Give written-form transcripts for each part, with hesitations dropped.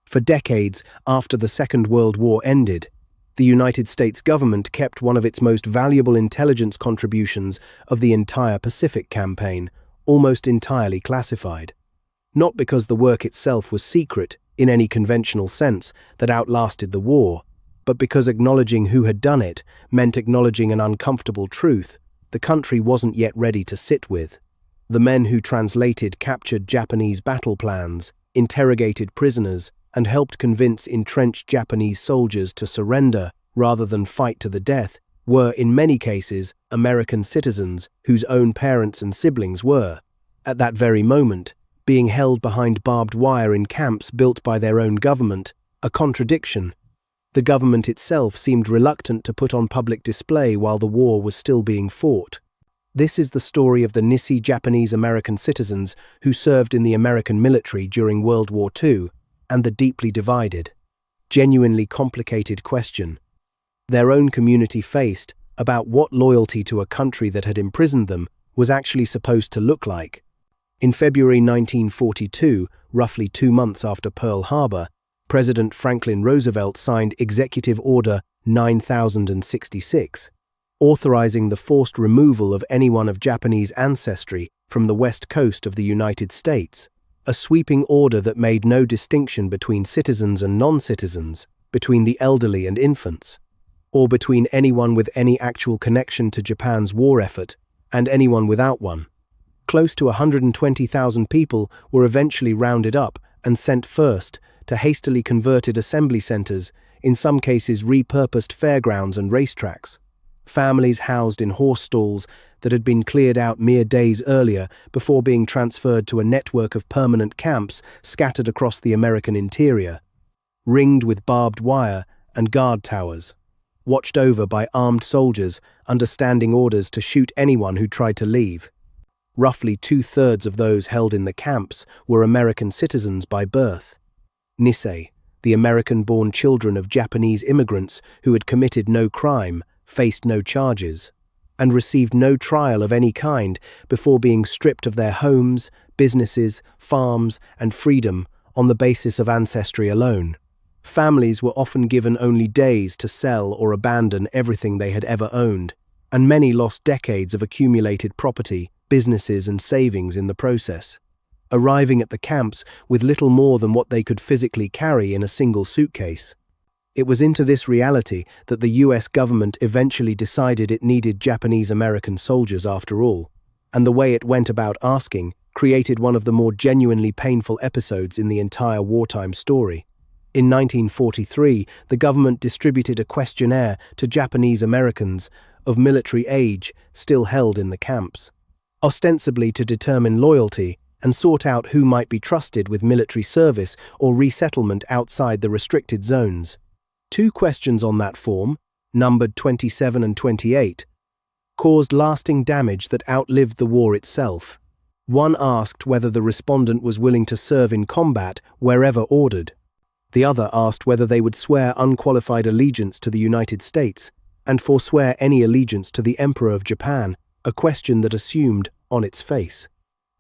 For decades after the Second World War ended, the United States government kept one of its most valuable intelligence contributions of the entire Pacific campaign, almost entirely classified. Not because the work itself was secret, in any conventional sense, that outlasted the war, but because acknowledging who had done it meant acknowledging an uncomfortable truth the country wasn't yet ready to sit with. The men who translated captured Japanese battle plans, interrogated prisoners, and helped convince entrenched Japanese soldiers to surrender rather than fight to the death were, in many cases, American citizens whose own parents and siblings were, at that very moment, being held behind barbed wire in camps built by their own government, a contradiction. The government itself seemed reluctant to put on public display while the war was still being fought. This is the story of the Nisei Japanese-American citizens who served in the American military during World War II, and the deeply divided, genuinely complicated question their own community faced about what loyalty to a country that had imprisoned them was actually supposed to look like. In February 1942, roughly 2 months after Pearl Harbor, President Franklin Roosevelt signed Executive Order 9066, authorizing the forced removal of anyone of Japanese ancestry from the west coast of the United States, a sweeping order that made no distinction between citizens and non-citizens, between the elderly and infants, or between anyone with any actual connection to Japan's war effort and anyone without one. Close to 120,000 people were eventually rounded up and sent first to hastily converted assembly centers, in some cases repurposed fairgrounds and racetracks. Families housed in horse stalls that had been cleared out mere days earlier before being transferred to a network of permanent camps scattered across the American interior, ringed with barbed wire and guard towers, watched over by armed soldiers under standing orders to shoot anyone who tried to leave. Roughly 2/3 of those held in the camps were American citizens by birth. Nisei, the American-born children of Japanese immigrants who had committed no crime, faced no charges, and received no trial of any kind before being stripped of their homes, businesses, farms, and freedom on the basis of ancestry alone. Families were often given only days to sell or abandon everything they had ever owned, and many lost decades of accumulated property, businesses, and savings in the process, arriving at the camps with little more than what they could physically carry in a single suitcase. It was into this reality that the US government eventually decided it needed Japanese-American soldiers after all, and the way it went about asking created one of the more genuinely painful episodes in the entire wartime story. In 1943, the government distributed a questionnaire to Japanese Americans of military age still held in the camps, ostensibly to determine loyalty and sort out who might be trusted with military service or resettlement outside the restricted zones. 2 questions on that form, numbered 27 and 28, caused lasting damage that outlived the war itself. One asked whether the respondent was willing to serve in combat wherever ordered. The other asked whether they would swear unqualified allegiance to the United States and forswear any allegiance to the Emperor of Japan, a question that assumed, on its face,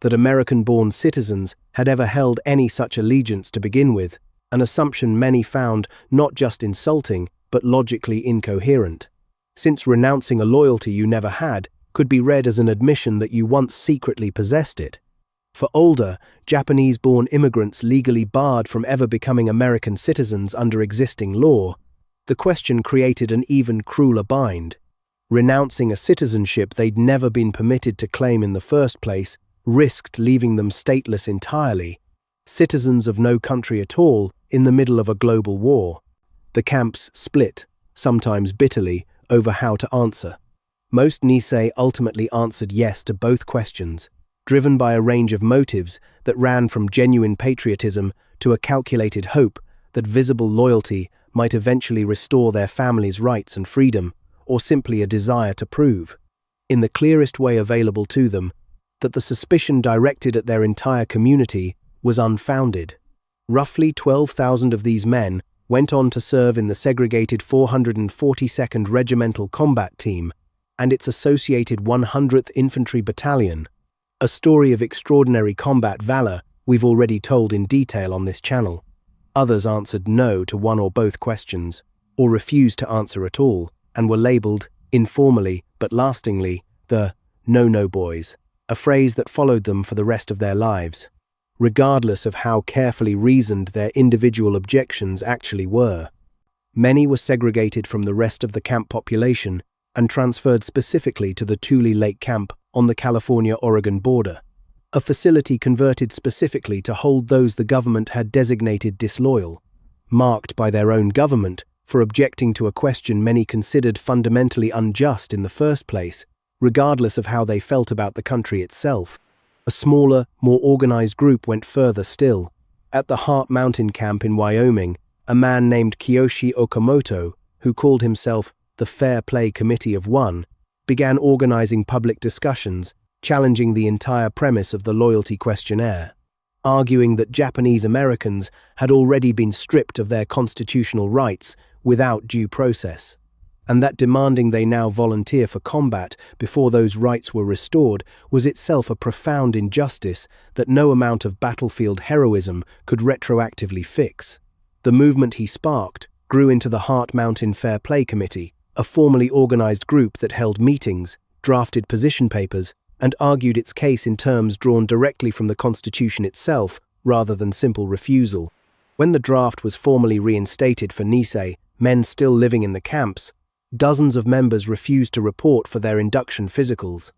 that American-born citizens had ever held any such allegiance to begin with, an assumption many found not just insulting but logically incoherent, since renouncing a loyalty you never had could be read as an admission that you once secretly possessed it. For older, Japanese-born immigrants legally barred from ever becoming American citizens under existing law, the question created an even crueler bind. Renouncing a citizenship they'd never been permitted to claim in the first place risked leaving them stateless entirely, citizens of no country at all in the middle of a global war. The camps split, sometimes bitterly, over how to answer. Most Nisei ultimately answered yes to both questions, driven by a range of motives that ran from genuine patriotism to a calculated hope that visible loyalty might eventually restore their family's rights and freedom, or simply a desire to prove, in the clearest way available to them, that the suspicion directed at their entire community was unfounded. Roughly 12,000 of these men went on to serve in the segregated 442nd Regimental Combat Team and its associated 100th Infantry Battalion, a story of extraordinary combat valor we've already told in detail on this channel. Others answered no to one or both questions, or refused to answer at all, and were labeled, informally but lastingly, the no-no boys, a phrase that followed them for the rest of their lives, regardless of how carefully reasoned their individual objections actually were. Many were segregated from the rest of the camp population and transferred specifically to the Tule Lake camp on the California-Oregon border, a facility converted specifically to hold those the government had designated disloyal, marked by their own government for objecting to a question many considered fundamentally unjust in the first place, regardless of how they felt about the country itself. A smaller, more organized group went further still. At the Heart Mountain camp in Wyoming, a man named Kiyoshi Okamoto, who called himself the Fair Play Committee of One, began organizing public discussions, challenging the entire premise of the Loyalty Questionnaire, arguing that Japanese Americans had already been stripped of their constitutional rights without due process, and that demanding they now volunteer for combat before those rights were restored was itself a profound injustice that no amount of battlefield heroism could retroactively fix. The movement he sparked grew into the Heart Mountain Fair Play Committee, a formally organized group that held meetings, drafted position papers, and argued its case in terms drawn directly from the Constitution itself rather than simple refusal. When the draft was formally reinstated for Nisei, men still living in the camps, dozens of members refused to report for their induction physicals,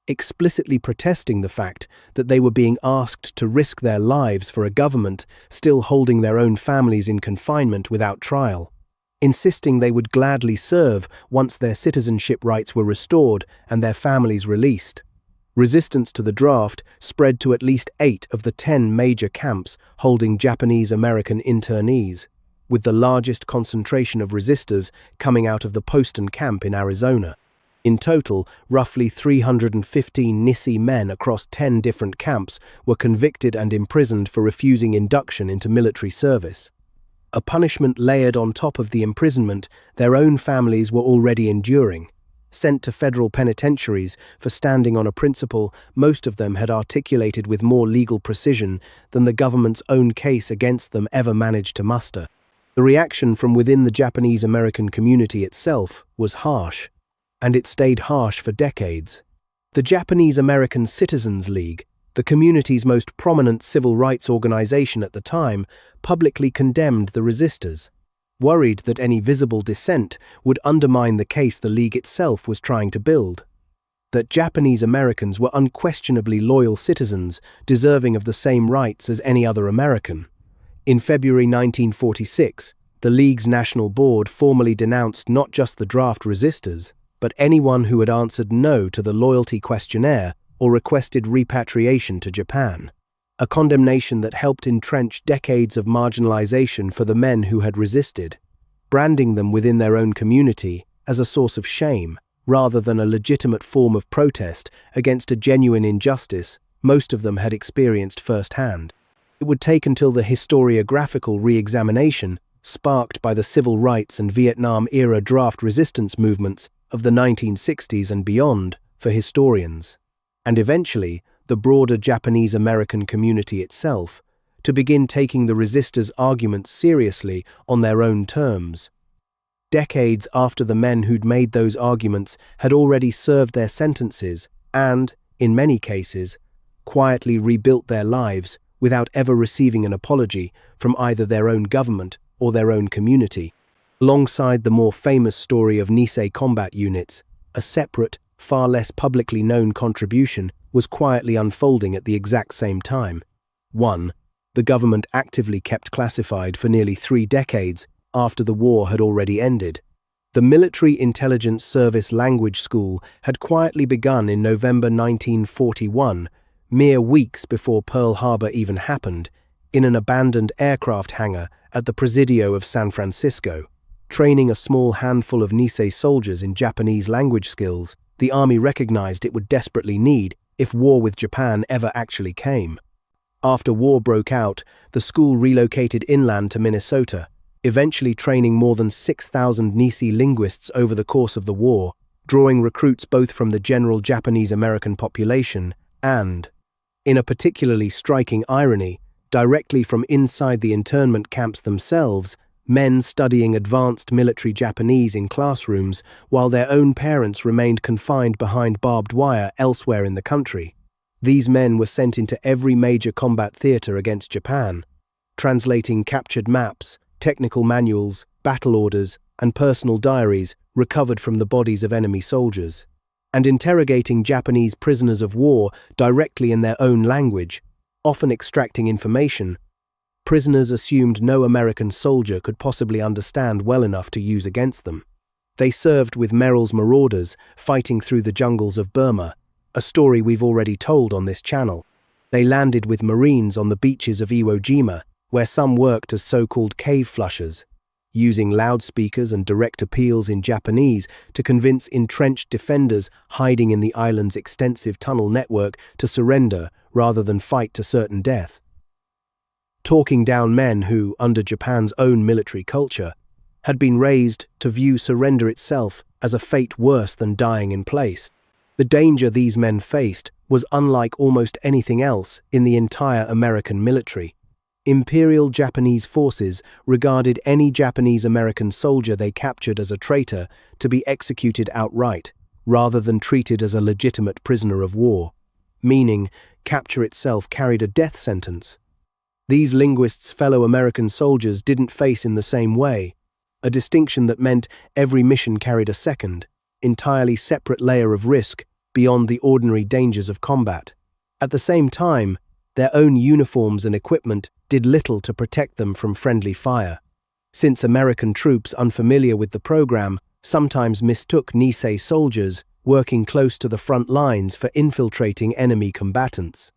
explicitly protesting the fact that they were being asked to risk their lives for a government still holding their own families in confinement without trial, insisting they would gladly serve once their citizenship rights were restored and their families released. Resistance to the draft spread to at least 8 of the 10 major camps holding Japanese-American internees, with the largest concentration of resistors coming out of the Poston camp in Arizona. In total, roughly 315 Nisei men across 10 different camps were convicted and imprisoned for refusing induction into military service, a punishment layered on top of the imprisonment their own families were already enduring. Sent to federal penitentiaries for standing on a principle most of them had articulated with more legal precision than the government's own case against them ever managed to muster. The reaction from within the Japanese-American community itself was harsh, and it stayed harsh for decades. The Japanese-American Citizens League, the community's most prominent civil rights organization at the time, publicly condemned the resistors, worried that any visible dissent would undermine the case the League itself was trying to build, that Japanese Americans were unquestionably loyal citizens deserving of the same rights as any other American. In February 1946, the League's National Board formally denounced not just the draft resistors, but anyone who had answered no to the Loyalty Questionnaire or requested repatriation to Japan, a condemnation that helped entrench decades of marginalization for the men who had resisted, branding them within their own community as a source of shame rather than a legitimate form of protest against a genuine injustice most of them had experienced firsthand. It would take until the historiographical re-examination sparked by the civil rights and Vietnam-era draft resistance movements of the 1960s and beyond for historians, and eventually the broader Japanese-American community itself, to begin taking the resistors' arguments seriously on their own terms. Decades after the men who'd made those arguments had already served their sentences and, in many cases, quietly rebuilt their lives without ever receiving an apology from either their own government or their own community. Alongside the more famous story of Nisei combat units, a separate, far less publicly known contribution was quietly unfolding at the exact same time. 1. The government actively kept classified for nearly 3 decades after the war had already ended. The Military Intelligence Service Language School had quietly begun in November 1941, mere weeks before Pearl Harbor even happened, in an abandoned aircraft hangar at the Presidio of San Francisco. Training a small handful of Nisei soldiers in Japanese language skills, the Army recognized it would desperately need if war with Japan ever actually came. After war broke out, the school relocated inland to Minnesota, eventually training more than 6,000 Nisei linguists over the course of the war, drawing recruits both from the general Japanese American population and, in a particularly striking irony, directly from inside the internment camps themselves, men studying advanced military Japanese in classrooms while their own parents remained confined behind barbed wire elsewhere in the country. These men were sent into every major combat theater against Japan, translating captured maps, technical manuals, battle orders, and personal diaries recovered from the bodies of enemy soldiers, and interrogating Japanese prisoners of war directly in their own language, often extracting information prisoners assumed no American soldier could possibly understand well enough to use against them. They served with Merrill's marauders fighting through the jungles of Burma, a story we've already told on this channel. They landed with Marines on the beaches of Iwo Jima, where some worked as so-called cave flushers, using loudspeakers and direct appeals in Japanese to convince entrenched defenders hiding in the island's extensive tunnel network to surrender rather than fight to certain death. Talking down men who, under Japan's own military culture, had been raised to view surrender itself as a fate worse than dying in place. The danger these men faced was unlike almost anything else in the entire American military. Imperial Japanese forces regarded any Japanese-American soldier they captured as a traitor to be executed outright, rather than treated as a legitimate prisoner of war, meaning capture itself carried a death sentence. These linguists' fellow American soldiers didn't face in the same way, a distinction that meant every mission carried a second, entirely separate layer of risk beyond the ordinary dangers of combat. At the same time, their own uniforms and equipment did little to protect them from friendly fire, since American troops unfamiliar with the program sometimes mistook Nisei soldiers working close to the front lines for infiltrating enemy combatants,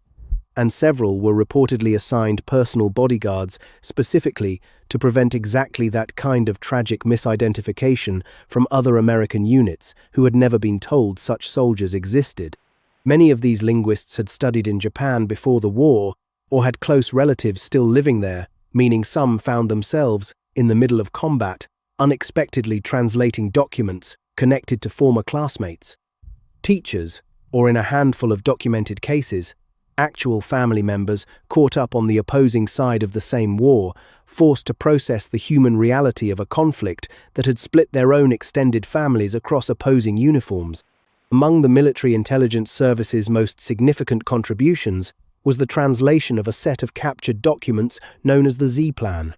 and several were reportedly assigned personal bodyguards specifically to prevent exactly that kind of tragic misidentification from other American units who had never been told such soldiers existed. Many of these linguists had studied in Japan before the war or had close relatives still living there, meaning some found themselves, in the middle of combat, unexpectedly translating documents connected to former classmates. Teachers, or in a handful of documented cases, actual family members caught up on the opposing side of the same war, forced to process the human reality of a conflict that had split their own extended families across opposing uniforms. Among the military intelligence service's most significant contributions was the translation of a set of captured documents known as the Z Plan,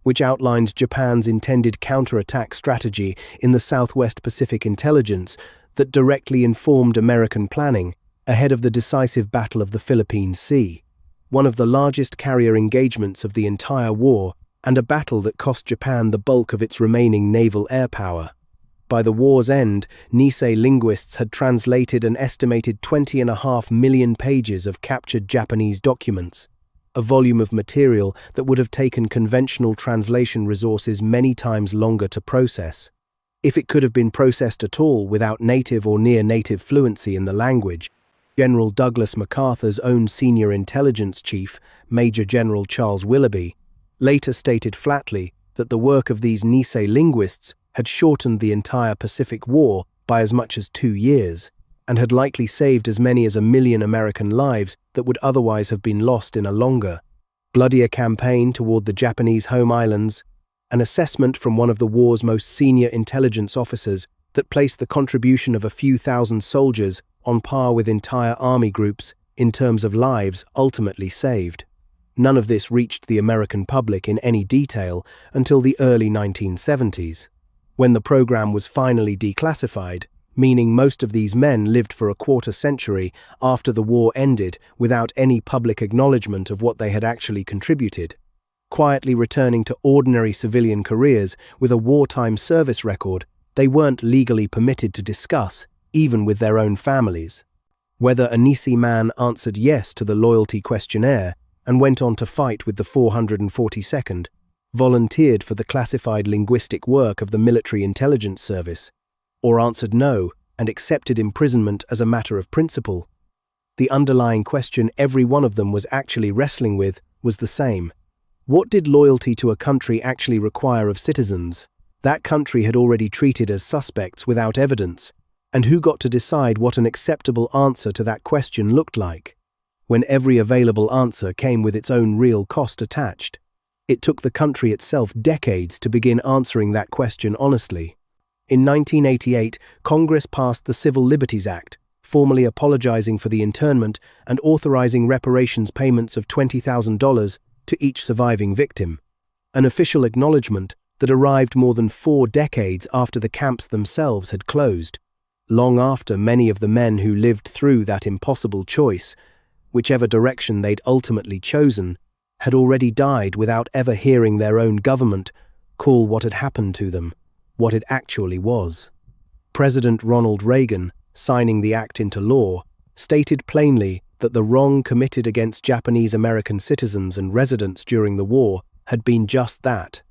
which outlined Japan's intended counterattack strategy in the Southwest Pacific Intelligence that directly informed American planning ahead of the decisive Battle of the Philippine Sea, one of the largest carrier engagements of the entire war and a battle that cost Japan the bulk of its remaining naval air power. By the war's end, Nisei linguists had translated an estimated 20.5 million pages of captured Japanese documents, a volume of material that would have taken conventional translation resources many times longer to process, if it could have been processed at all without native or near-native fluency in the language. General Douglas MacArthur's own senior intelligence chief, Major General Charles Willoughby, later stated flatly that the work of these Nisei linguists had shortened the entire Pacific War by as much as 2 years, and had likely saved as many as 1 million American lives that would otherwise have been lost in a longer, bloodier campaign toward the Japanese home islands. An assessment from one of the war's most senior intelligence officers that placed the contribution of a few thousand soldiers on par with entire army groups in terms of lives ultimately saved. None of this reached the American public in any detail until the early 1970s, when the program was finally declassified, meaning most of these men lived for a quarter century after the war ended without any public acknowledgement of what they had actually contributed, quietly returning to ordinary civilian careers with a wartime service record they weren't legally permitted to discuss, even with their own families. Whether a Nisei man answered yes to the Loyalty Questionnaire and went on to fight with the 442nd, volunteered for the classified linguistic work of the Military Intelligence Service, or answered no and accepted imprisonment as a matter of principle, the underlying question every one of them was actually wrestling with was the same. What did loyalty to a country actually require of citizens? That country had already treated as suspects without evidence, and who got to decide what an acceptable answer to that question looked like? when every available answer came with its own real cost attached. It took the country itself decades to begin answering that question honestly. In 1988, Congress passed the Civil Liberties Act, formally apologizing for the internment and authorizing reparations payments of $20,000 to each surviving victim, an official acknowledgement that arrived more than 4 decades after the camps themselves had closed, long after many of the men who lived through that impossible choice, whichever direction they'd ultimately chosen, had already died without ever hearing their own government call what had happened to them what it actually was. President Ronald Reagan, signing the act into law, stated plainly that the wrong committed against Japanese American citizens and residents during the war had been just that,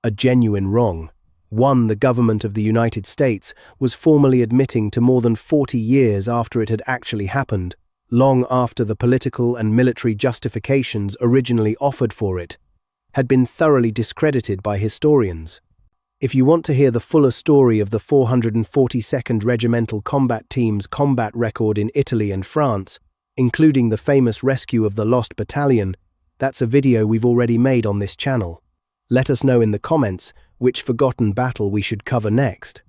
a genuine wrong, one the government of the United States was formally admitting to more than 40 years after it had actually happened, long after the political and military justifications originally offered for it had been thoroughly discredited by historians. If you want to hear the fuller story of the 442nd Regimental Combat Team's combat record in Italy and France, including the famous rescue of the Lost Battalion, that's a video we've already made on this channel. Let us know in the comments which forgotten battle we should cover next.